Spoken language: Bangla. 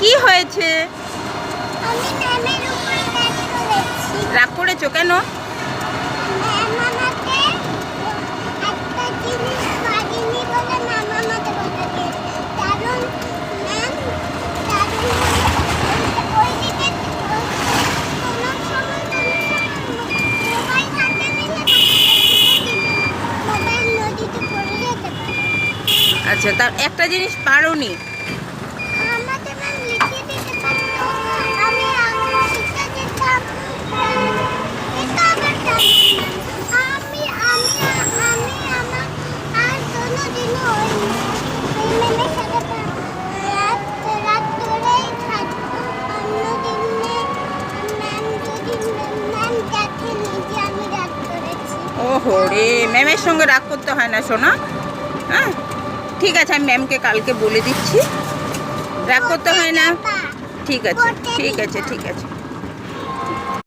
কি হয়েছে? আমি ম্যামের উপরে রাগ করেছো কেন? ম্যাম আমাকে একটা জিনিস পারিনি বলে ম্যাম আমাকে বলে দিয়েছে। কারণ ম্যাম ওইদিকে কোনো সময় মোবাইল হাতে নিলে মোবাইল নদীতে পড়ে যেতে পারে। আচ্ছা, তা একটা জিনিস পারোনি। আমাকে ম্যাম লিখিয়ে দিতে পারতো, আমি আগে শিখে যেতাম। এটা আবার জানি না। আমি আমি আমি আমার আর কোনোদিনও ওই ম্যামের সাথে রাত রাত ধরেই থাকতাম। অন্যদিনে ম্যাম যদি ম্যাম দেখেনি যে আমি রাত করেছি। ওহো রে, ম্যামের সঙ্গে রাগ করতে হয় না সোনা। হ্যাঁ, ঠিক আছে, আমি ম্যামকে কালকে বলে দিচ্ছি, রাগ করতে হয় না। ঠিক আছে, ঠিক আছে, ঠিক আছে।